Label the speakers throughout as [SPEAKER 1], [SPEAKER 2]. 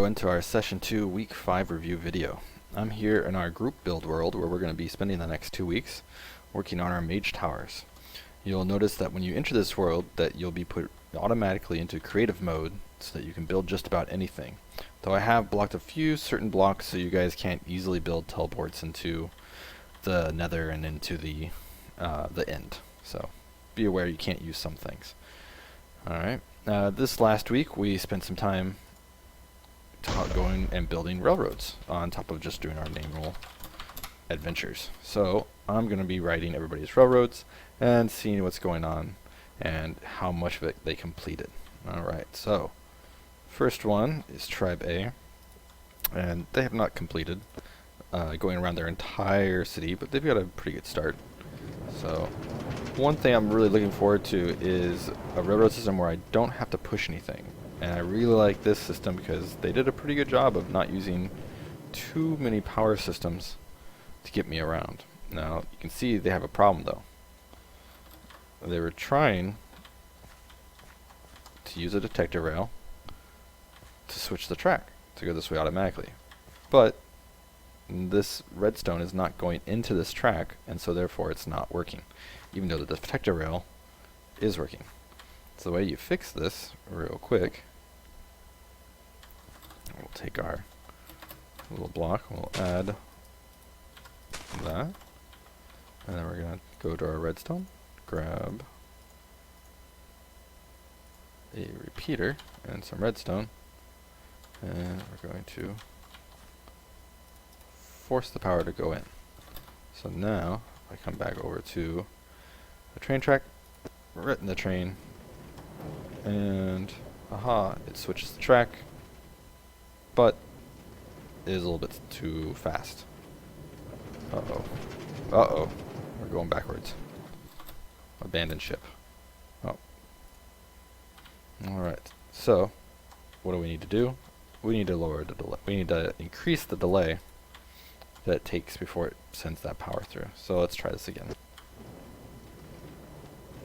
[SPEAKER 1] into our Session 2 Week 5 review video. I'm here in our group build world where we're going to be spending the next 2 weeks working on our mage towers. You'll notice that when you enter this world that you'll be put automatically into creative mode so that you can build just about anything. Though I have blocked a few certain blocks so you guys can't easily build teleports into the nether and into the end. So be aware you can't use some things. Alright, this last week we spent some time going and building railroads on top of just doing our normal adventures. So I'm going to be writing everybody's railroads and seeing what's going on and how much of it they completed. Alright, so first one is Tribe A, and they have not completed going around their entire city, but they've got a pretty good start. So one thing I'm really looking forward to is a railroad system where I don't have to push anything. And I really like this system because they did a pretty good job of not using too many power systems to get me around. Now, you can see they have a problem though. They were trying to use a detector rail to switch the track to go this way automatically. But this redstone is not going into this track, and so therefore it's not working, even though the detector rail is working. So the way you fix this real quick, we'll take our little block, we'll add that, and then we're going to go to our redstone, grab a repeater and some redstone, and we're going to force the power to go in. So now, if I come back over to the train track, right in the train, and aha, it switches the track, but it is a little bit too fast. Uh-oh. Uh-oh. We're going backwards. Abandon ship. Oh. Alright. So, what do we need to do? We need to lower the delay. We need to increase the delay that it takes before it sends that power through. So let's try this again.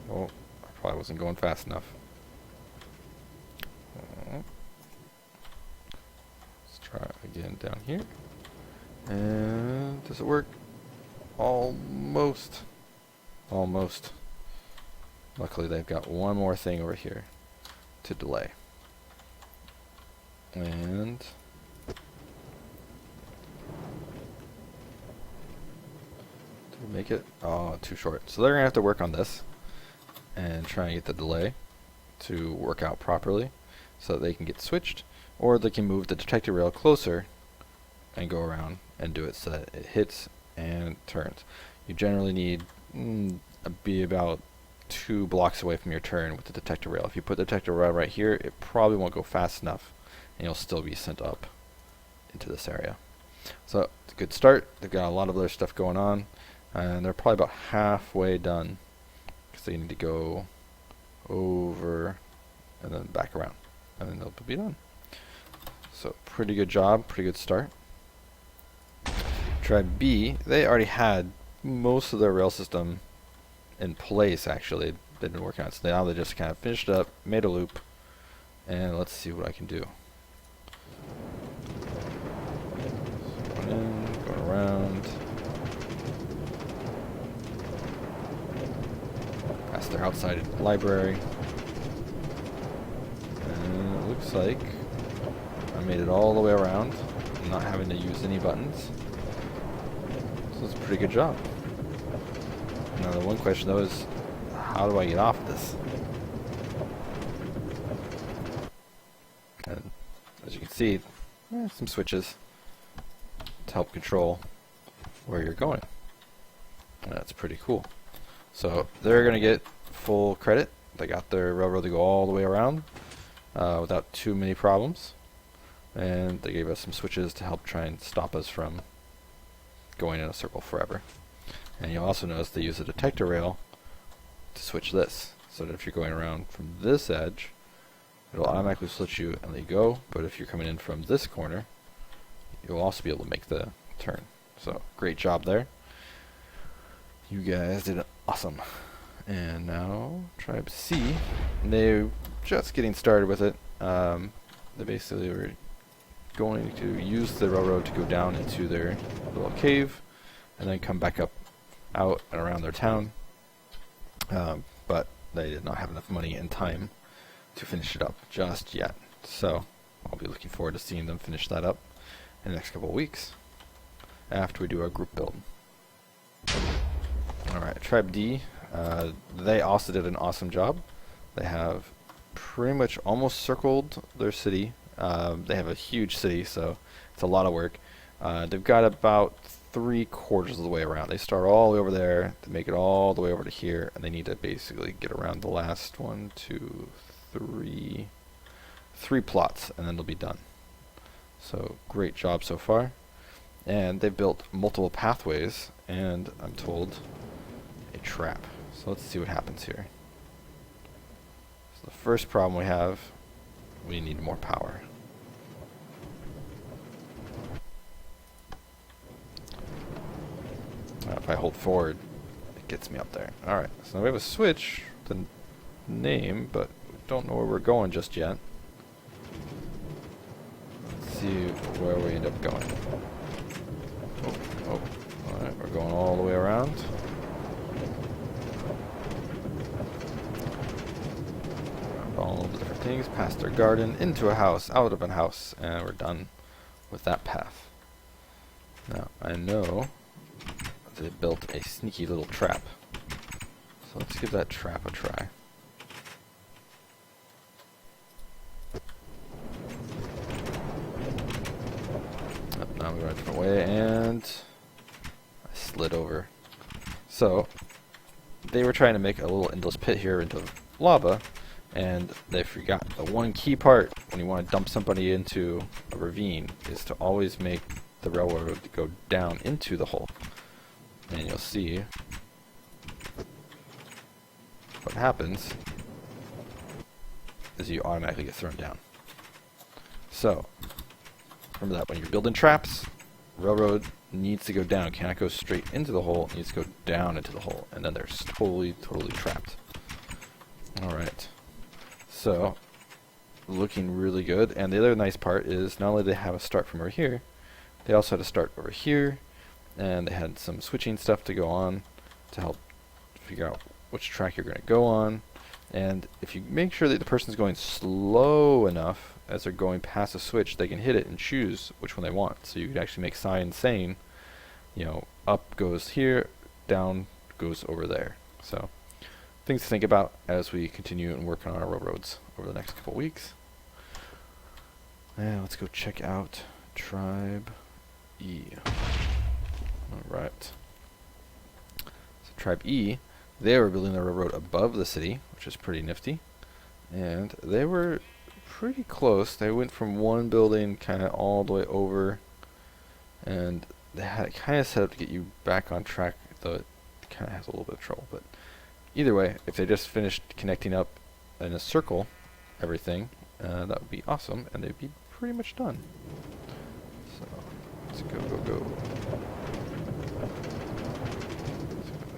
[SPEAKER 1] Oh, I probably wasn't going fast enough. Let's try again down here. And does it work? Almost. Almost. Luckily they've got one more thing over here to delay. And make it too short. So they're gonna have to work on this and try and get the delay to work out properly so that they can get switched, or they can move the detector rail closer and go around and do it so that it hits and turns. You generally need be about 2 blocks away from your turn with the detector rail. If you put the detector rail right here, it probably won't go fast enough and you'll still be sent up into this area. So it's a good start. They've got a lot of other stuff going on, and they're probably about halfway done because they need to go over and then back around, and then they'll be done. So pretty good job, pretty good start. Tribe B, they already had most of their rail system in place. Actually, they've been working on it, so now they just kind of finished up, made a loop, and let's see what I can do. Going in, going around. Past their outside library. And it looks like I made it all the way around, not having to use any buttons. So it's a pretty good job. Now the one question though is, how do I get off this? And as you can see, some switches to help control where you're going. And that's pretty cool. So they're going to get full credit. They got their railroad to go all the way around without too many problems. And they gave us some switches to help try and stop us from going in a circle forever. And you'll also notice they use a detector rail to switch this, so that if you're going around from this edge, it'll automatically switch you and let you go, but if you're coming in from this corner, you'll also be able to make the turn. So great job there. You guys did awesome. And now Tribe C, they're just getting started with it. They basically were going to use the railroad to go down into their little cave and then come back up out and around their town. But they did not have enough money and time to finish it up just yet. So I'll be looking forward to seeing them finish that up in the next couple of weeks after we do our group build. Alright, Tribe D, they also did an awesome job. They have pretty much almost circled their city. They have a huge city, so it's a lot of work. They've got about 3/4 of the way around. They start all the way over there, they make it all the way over to here, and they need to basically get around the last 1, 2, 3 plots, and then they'll be done. So great job so far. And they've built multiple pathways, and I'm told a trap. So let's see what happens here. So the first problem we have, we need more power. If I hold forward, it gets me up there. Alright, so now we have a switch, the name, but we don't know where we're going just yet. Let's see where we end up going. Alright, we're going all the way around. All the different things, past their garden, into a house, out of a house, and we're done with that path. Now, I know they built a sneaky little trap. So let's give that trap a try. Now we went a different way, and I slid over. So, they were trying to make a little endless pit here into lava, and they forgot the one key part when you want to dump somebody into a ravine is to always make the railroad go down into the hole. And you'll see what happens is you automatically get thrown down. So, remember that when you're building traps, railroad needs to go down. It cannot go straight into the hole. It needs to go down into the hole. And then they're totally trapped. Alright. So, looking really good. And the other nice part is not only do they have a start from over here, they also had a start over here. And they had some switching stuff to go on to help figure out which track you're going to go on. And if you make sure that the person's going slow enough as they're going past a switch, they can hit it and choose which one they want. So you could actually make signs saying, you know, up goes here, down goes over there. So things to think about as we continue and work on our railroads over the next couple weeks. And let's go check out Tribe E. Alright. So Tribe E, they were building their railroad above the city, which is pretty nifty. And they were pretty close. They went from one building kind of all the way over. And they had it kind of set up to get you back on track, though it kind of has a little bit of trouble. But either way, if they just finished connecting up in a circle, everything, that would be awesome. And they'd be pretty much done. So, let's go.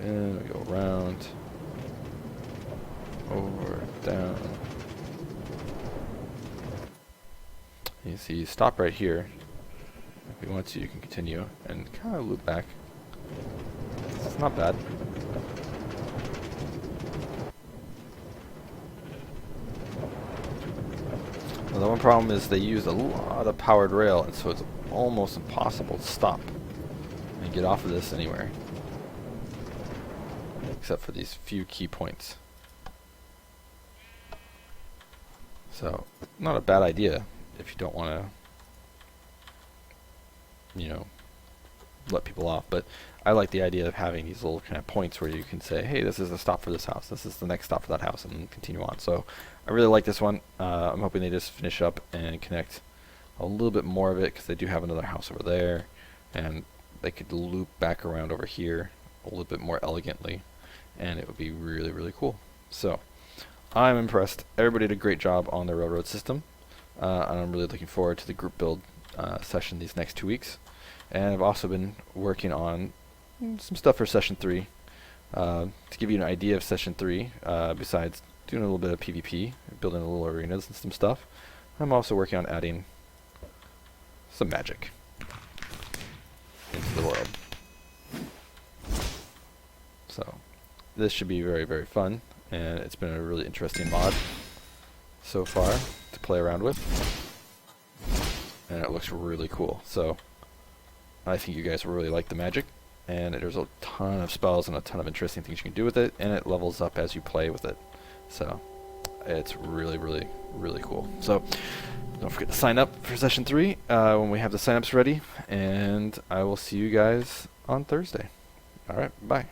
[SPEAKER 1] In, we go around, over, down. You see, stop right here. If you want to, you can continue and kind of loop back. It's not bad. Well, the one problem is they use a lot of powered rail, and so it's almost impossible to stop and get off of this anywhere. Except for these few key points. So, not a bad idea if you don't want to, you know, let people off. But I like the idea of having these little kind of points where you can say, hey, this is the stop for this house, this is the next stop for that house, and continue on. So I really like this one. I'm hoping they just finish up and connect a little bit more of it, because they do have another house over there, and they could loop back around over here a little bit more elegantly, and it would be really, really cool. So I'm impressed. Everybody did a great job on the railroad system, and I'm really looking forward to the group build session these next 2 weeks. And I've also been working on some stuff for session 3. To give you an idea of session 3, besides doing a little bit of PvP, building a little arenas and some stuff, I'm also working on adding some magic into the world. So this should be very, very fun, and it's been a really interesting mod so far to play around with, and it looks really cool. So I think you guys will really like the magic, and there's a ton of spells and a ton of interesting things you can do with it, and it levels up as you play with it. So it's really, really, really cool. So don't forget to sign up for session 3 when we have the signups ready, and I will see you guys on Thursday. All right, bye.